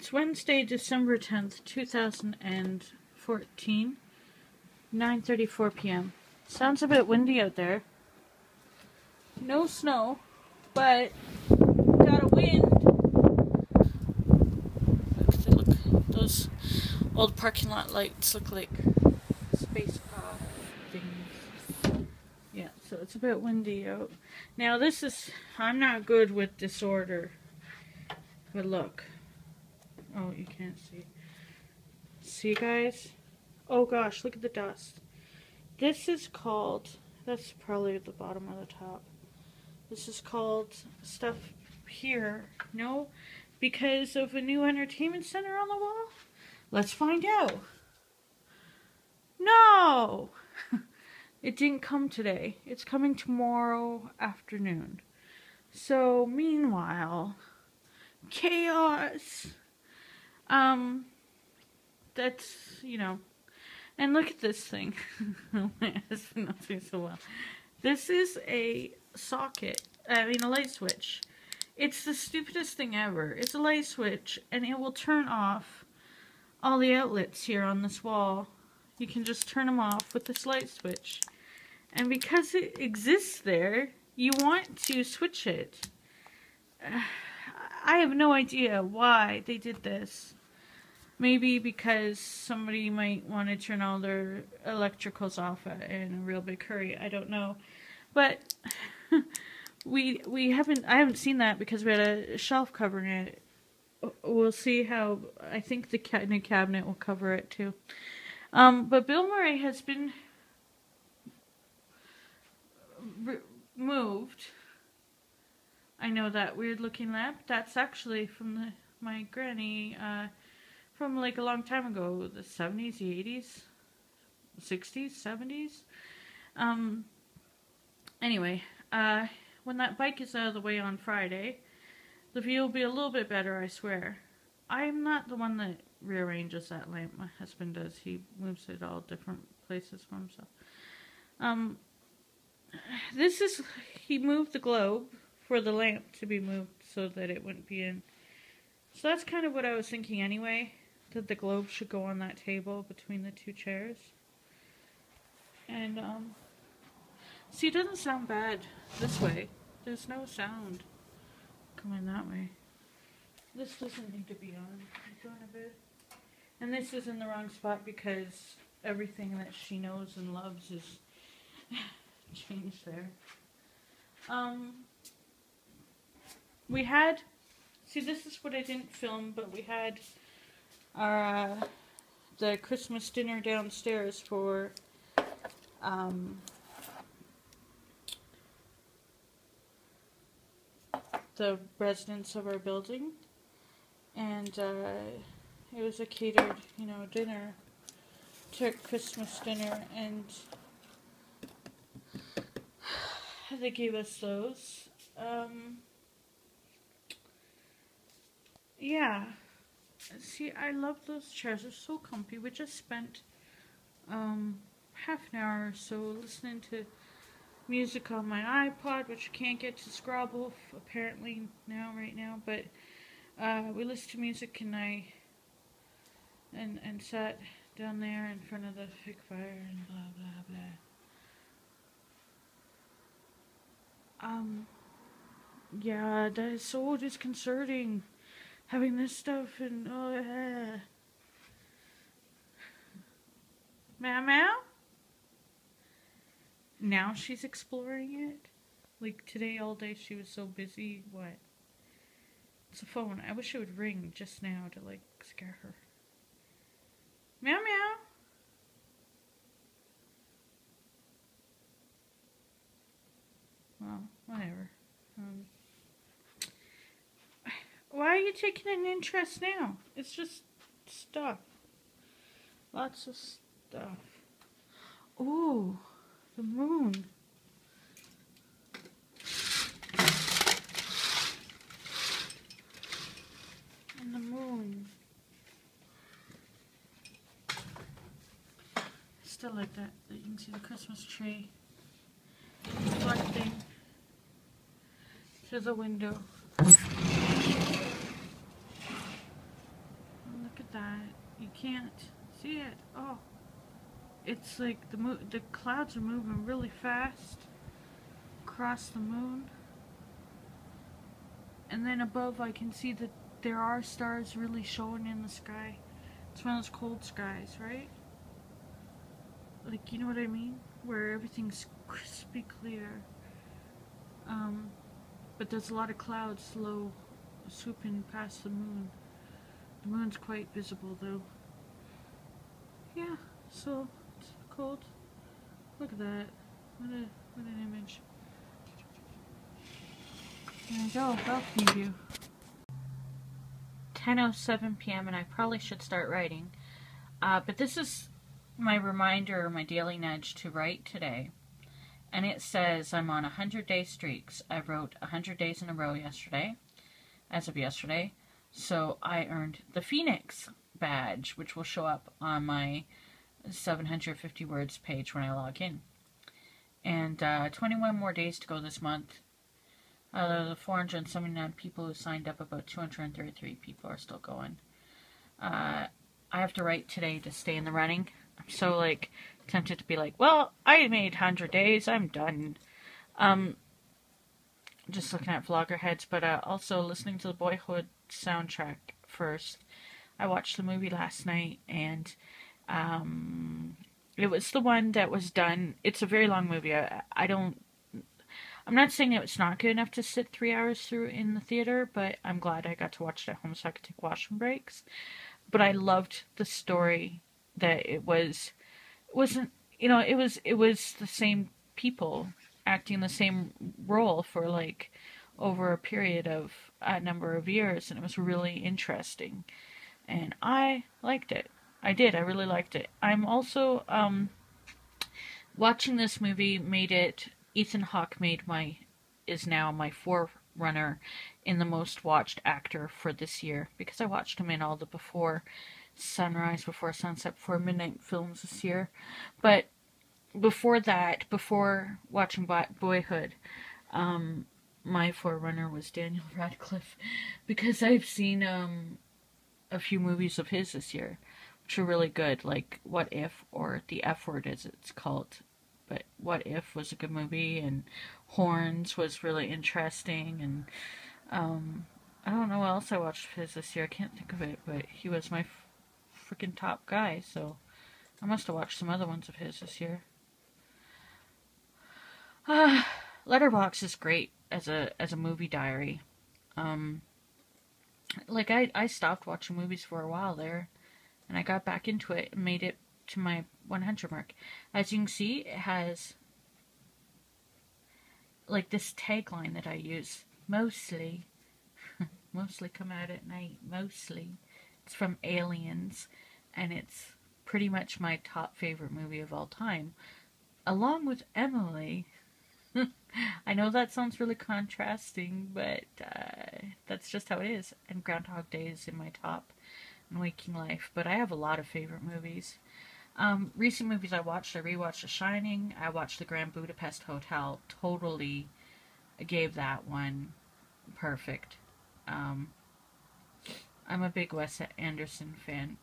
It's Wednesday, December 10th, 2014, 9:34 p.m. Sounds a bit windy out there. No snow, but got a wind. Look, those old parking lot lights look like space things. Yeah, so it's a bit windy out. Now I'm not good with disorder, but look. Oh, you can't see. See, guys? Oh gosh, look at the dust. This is called, that's probably at the bottom of the top. This is called stuff here. No, because of a new entertainment center on the wall? Let's find out. No! It didn't come today. It's coming tomorrow afternoon. So, meanwhile, chaos. That's, and look at this thing. My husband knows me so well. This is a a light switch. It's the stupidest thing ever. It's a light switch, and it will turn off all the outlets here on this wall. You can just turn them off with this light switch. And because it exists there, you want to switch it. I have no idea why they did this. Maybe because somebody might want to turn all their electricals off in a real big hurry. I don't know. But I haven't seen that because we had a shelf covering it. We'll see how, I think the new cabinet will cover it too. But Bill Murray has been moved. I know that weird looking lamp. That's actually from my granny, from like a long time ago, the 70s, the 80s, 60s, 70s. Anyway, when that bike is out of the way on Friday, the view will be a little bit better, I swear. I'm not the one that rearranges that lamp. My husband does. He moves it all different places for himself. He moved the globe for the lamp to be moved so that it wouldn't be in. So that's kind of what I was thinking anyway, that the globe should go on that table between the two chairs. And, see, it doesn't sound bad this way. There's no sound coming that way. This doesn't need to be on. It's on a bit. And this is in the wrong spot because everything that she knows and loves is changed there. We had, see, this is what I didn't film, but we had our, the Christmas dinner downstairs for, the residents of our building, and, it was a catered, dinner, Christmas dinner, and they gave us those. Yeah. See, I love those chairs. They're so comfy. We just spent half an hour or so listening to music on my iPod, which I can't get to Scrabble apparently right now, but we listened to music and sat down there in front of the fig fire and blah blah blah. Yeah, that is so disconcerting. Having this stuff and Meow meow? Now she's exploring it? Like today all day she was so busy. What? It's a phone. I wish it would ring just now to like scare her. Meow meow. Well, whatever. Why are you taking an interest now? It's just stuff. Lots of stuff. Ooh, the moon. And the moon. I still like that you can see the Christmas tree reflecting through the window. can't see it. Oh, it's like the clouds are moving really fast across the moon. And then above I can see that there are stars really showing in the sky. It's one of those cold skies, right? Like, you know what I mean? Where everything's crispy clear. But there's a lot of clouds low swooping past the moon. The moon's quite visible though. Yeah, so it's cold. Look at that. What an image. There we go, balcony view. 10:07 p.m. and I probably should start writing. But this is my reminder, my daily nudge to write today. And it says I'm on 100-day streaks. I wrote 100 days in a row yesterday, as of yesterday. So I earned the Phoenix badge, which will show up on my 750 words page when I log in. And 21 more days to go this month. Out of the 479 people who signed up, about 233 people are still going. I have to write today to stay in the running. I'm so, like, tempted to be like, well, I made 100 days, I'm done. Just looking at vlogger heads, but also listening to the Boyhood soundtrack first. I watched the movie last night, and it was the one that was done. It's a very long movie. I'm not saying it's not good enough to sit 3 hours through in the theater, but I'm glad I got to watch it at home so I could take washroom breaks. But I loved the story that it was the same people acting the same role for like over a period of a number of years, and it was really interesting. And I liked it. I really liked it. I'm also watching this movie Ethan Hawke is now my forerunner in the most watched actor for this year, because I watched him in all the Before Sunrise, Before Sunset, Before Midnight films this year. But before that, before watching Boyhood, my forerunner was Daniel Radcliffe, because I've seen a few movies of his this year, which are really good, like What If, or The F Word as it's called. But What If was a good movie, and Horns was really interesting, and I don't know what else I watched of his this year. I can't think of it, but he was my freaking top guy, so I must have watched some other ones of his this year. Letterboxd is great as a movie diary. Like I stopped watching movies for a while there, and I got back into it and made it to my 100 mark. As you can see, it has like this tagline that I use. Mostly come out at night. Mostly. It's from Aliens, and it's pretty much my top favorite movie of all time, along with Emily. I know that sounds really contrasting, but that's just how it is. And Groundhog Day is in my top, and Waking Life. But I have a lot of favorite movies. Recent movies I rewatched The Shining. I watched The Grand Budapest Hotel. Totally gave that one perfect. I'm a big Wes Anderson fan.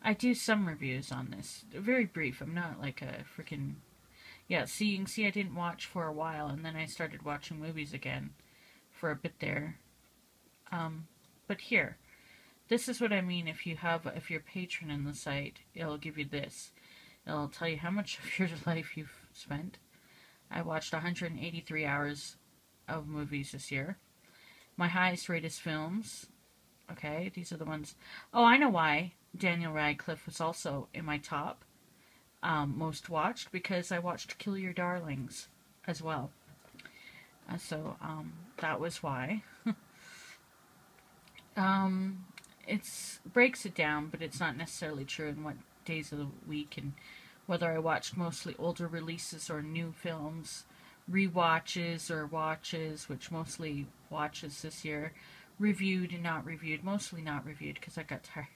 I do some reviews on this. They're very brief. I'm not like a freaking... Yeah, see, you can see I didn't watch for a while, and then I started watching movies again for a bit there. But here, this is what I mean. If you're a patron in the site, it'll give you this. It'll tell you how much of your life you've spent. I watched 183 hours of movies this year. My highest rated films. Okay, these are the ones. Oh, I know why Daniel Radcliffe was also in my top most watched, because I watched Kill Your Darlings as well. So that was why. It breaks it down, but it's not necessarily true in what days of the week and whether I watched mostly older releases or new films, rewatches or watches, which mostly watches this year, reviewed and not reviewed, mostly not reviewed because I got tired.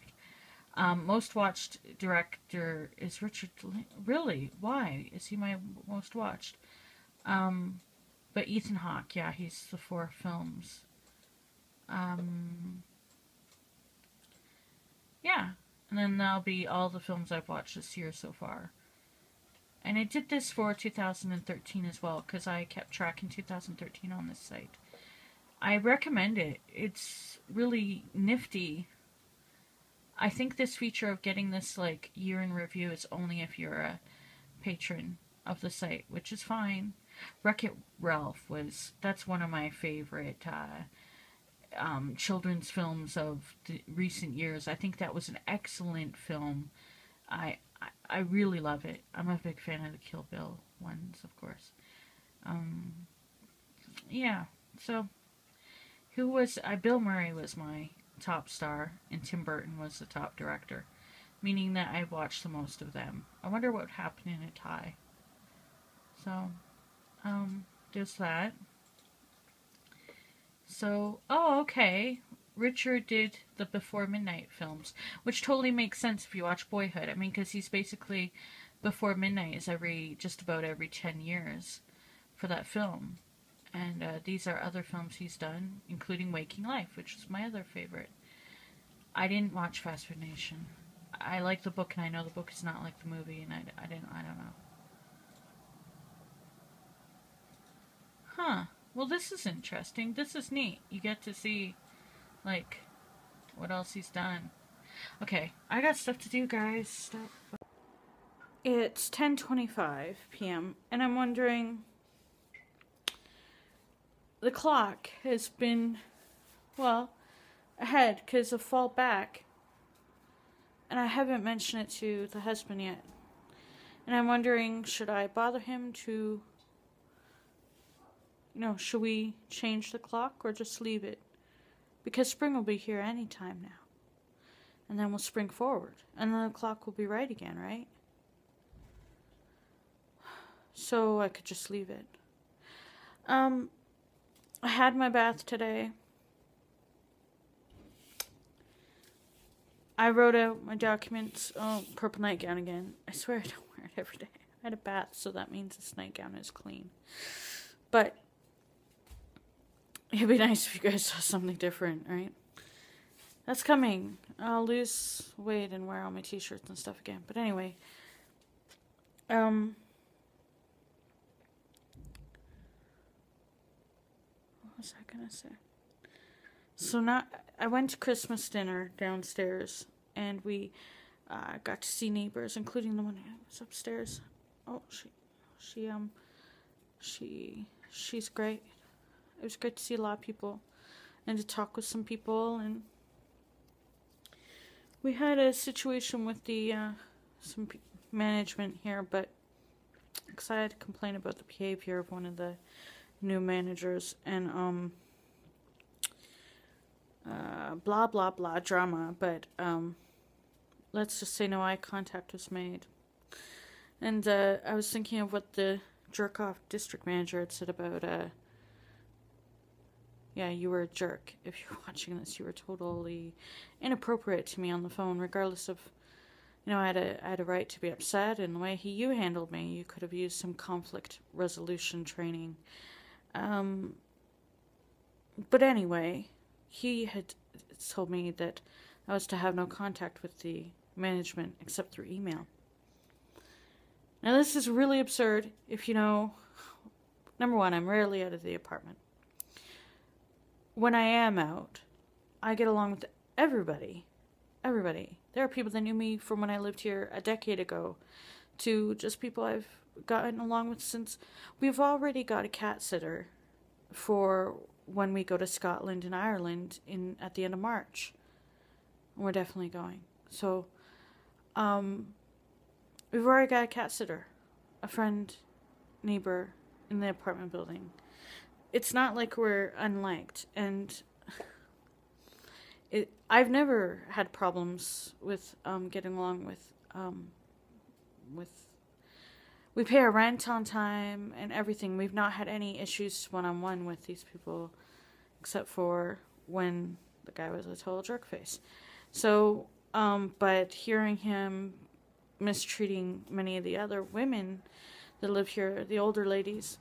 Most watched director is Richard. Really? Why is he my most watched? But Ethan Hawke, yeah, he's the 4 films. Yeah. And then that'll be all the films I've watched this year so far. And I did this for 2013 as well, because I kept track in 2013 on this site. I recommend it. It's really nifty. I think this feature of getting this like year in review is only if you're a patron of the site, which is fine. Wreck-It Ralph that's one of my favorite children's films of the recent years. I think that was an excellent film. I really love it. I'm a big fan of the Kill Bill ones, of course. Yeah, so Bill Murray was my top star, and Tim Burton was the top director, meaning that I watched the most of them. I wonder what would happen in a tie. So, there's that. So, oh, okay. Richard did the Before Midnight films, which totally makes sense if you watch Boyhood. I mean, because he's basically Before Midnight is just about every 10 years for that film. And these are other films he's done, including Waking Life, which is my other favorite. I didn't watch Fast Food Nation. I like the book, and I know the book is not like the movie, and I don't know. Huh. Well, this is interesting. This is neat. You get to see, like, what else he's done. Okay, I got stuff to do, guys. Stop. It's 10:25 p.m., and I'm wondering, the clock has been, well, ahead because of fall back, and I haven't mentioned it to the husband yet. And I'm wondering, should I bother him to, should we change the clock or just leave it? Because spring will be here any time now. And then we'll spring forward. And then the clock will be right again, right? So I could just leave it. I had my bath today. I wrote out my documents. Oh, purple nightgown again. I swear I don't wear it every day. I had a bath, so that means this nightgown is clean. But it'd be nice if you guys saw something different, right? That's coming. I'll lose weight and wear all my t-shirts and stuff again. But anyway, what was I gonna say? So now I went to Christmas dinner downstairs, and we got to see neighbors, including the one who was upstairs. Oh, she's great. It was great to see a lot of people and to talk with some people, and we had a situation with the some management here, but because I had to complain about the behavior of one of the new managers, and blah blah blah drama, but let's just say no eye contact was made. And I was thinking of what the jerk-off district manager had said about yeah, you were a jerk. If you're watching this, you were totally inappropriate to me on the phone, regardless of, I had a right to be upset, and the way you handled me, you could have used some conflict resolution training. But anyway, he had told me that I was to have no contact with the management except through email. Now, this is really absurd if you know, number one, I'm rarely out of the apartment. When I am out, I get along with everybody. Everybody. There are people that knew me from when I lived here a decade ago to just people I've gotten along with since. We've already got a cat sitter for when we go to Scotland and Ireland at the end of March. We're definitely going. So, we've already got a cat sitter, a friend, neighbor in the apartment building. It's not like we're unliked, and I've never had problems with getting along with we pay our rent on time and everything. We've not had any issues one-on-one with these people, except for when the guy was a total jerk face. So, but hearing him mistreating many of the other women that live here, the older ladies,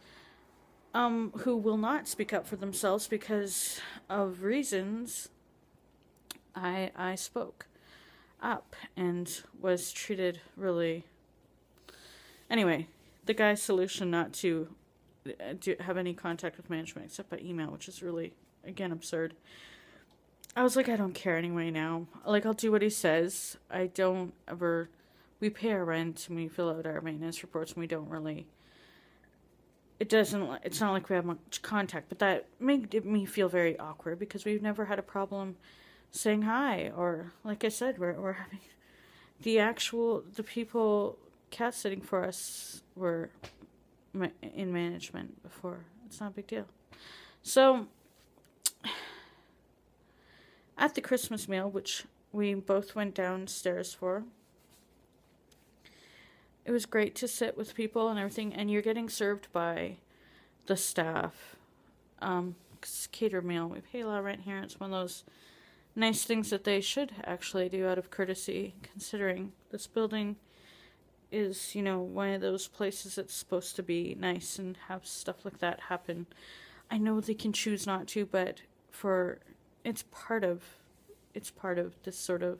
who will not speak up for themselves because of reasons, I spoke up and was treated really. Anyway, the guy's solution not to have any contact with management except by email, which is really, again, absurd. I was like, I don't care anyway now. Like, I'll do what he says. I don't ever. We pay our rent and we fill out our maintenance reports and we don't really. It's not like we have much contact, but that made me feel very awkward because we've never had a problem saying hi, or like I said, we're having the people cat sitting for us were in management before. It's not a big deal. So at the Christmas meal, which we both went downstairs for, it was great to sit with people and everything, and you're getting served by the staff. It's a catered meal. We pay a lot of rent here. It's one of those nice things that they should actually do out of courtesy, considering this building is, one of those places that's supposed to be nice and have stuff like that happen. I know they can choose not to, but it's part of this sort of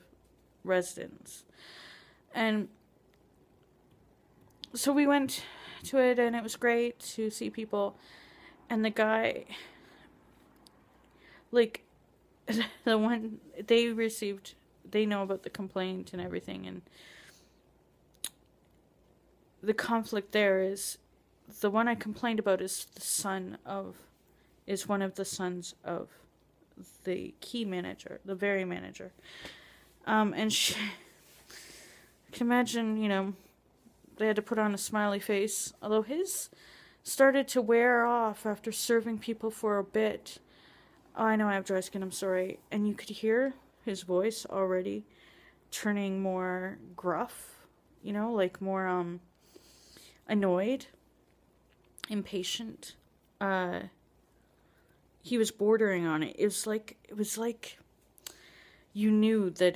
residence. And so we went to it, and it was great to see people. And the guy, like, the one they know about the complaint and everything, and the conflict there is the one I complained about is one of the sons of the key manager, the very manager. And she, I can imagine, they had to put on a smiley face, although his started to wear off after serving people for a bit. Oh, I know I have dry skin, I'm sorry. And you could hear his voice already turning more gruff, like more annoyed, impatient. He was bordering on it. It was like you knew that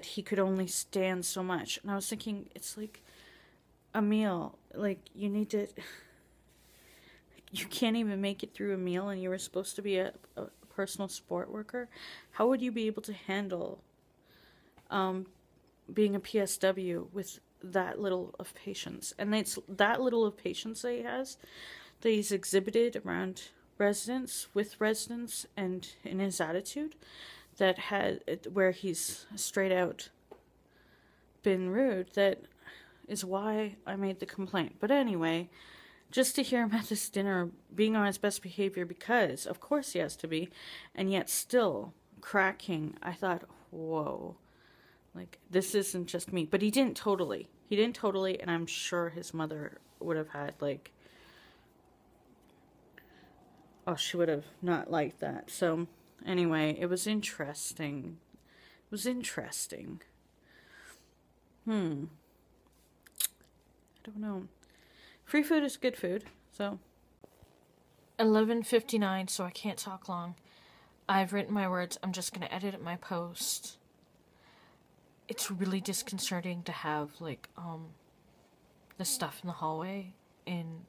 he could only stand so much. And I was thinking, it's like a meal. Like, you can't even make it through a meal, and you were supposed to be a personal support worker. How would you be able to handle being a PSW with that little of patience? And it's that little of patience that he's exhibited around residents, with residents, and in his attitude, where he's straight out been rude. That is why I made the complaint. But anyway, just to hear him at this dinner being on his best behavior, because of course he has to be, and yet still cracking, I thought, whoa, like, this isn't just me. But he didn't totally, and I'm sure his mother would have had, like, she would have not liked that. So anyway, it was interesting. I don't know. Free food is good food, so. 11:59, so I can't talk long. I've written my words. I'm just going to edit my post. It's really disconcerting to have, like, the stuff in the hallway in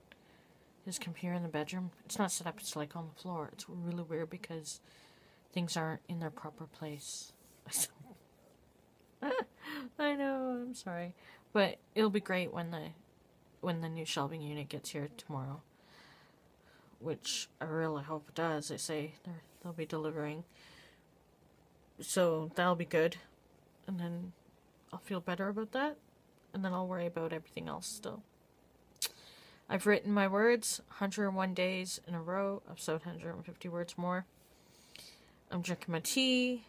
his computer in the bedroom. It's not set up, it's, like, on the floor. It's really weird because things aren't in their proper place. I know, I'm sorry. But it'll be great when the new shelving unit gets here tomorrow, which I really hope it does. They say they'll be delivering, so that'll be good, and then I'll feel better about that, and then I'll worry about everything else still. I've written my words 101 days in a row. I've said 150 words more. I'm drinking my tea.